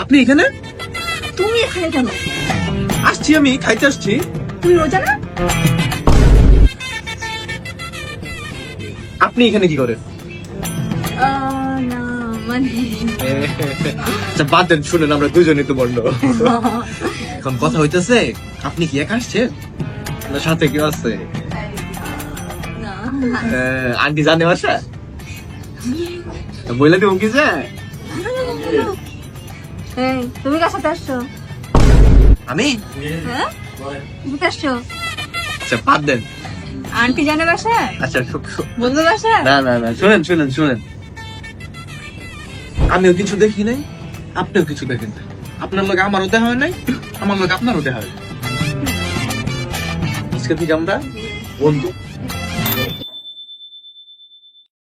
আপনি এখানে? তুমি এখানে কেন? আসছি, আমি খাইতে আসছি। তুমি রোজা না? আপনি এখানে কি করেন? না মানে আচ্ছা বাদ দেন, শুনেন আমরা দুজনেই তো বন্ধ। এখন কথা হইতেছে, আপনি কি একা আসছেন না সাথে কেউ আছে? না। আন্টি জানে বাসা? বইলা দিব কি যে এই, তুমি কার সাথে আসছো? আমি? হ্যাঁ, তুমি আসছো? আচ্ছা বাদ দেন। আন্টি জানে বাসা? আচ্ছা বন্ধু বাসা? না না না, শুনেন শুনেন শুনেন, আমিও কিছু দেখি নাই, আপনিও কিছু দেখেন নাই। আপনার লোক আমারও দেখা হয় নাই, আমার লোক আপনারও দেখা হয়। আজকে থেকে আমরা বন্ধু।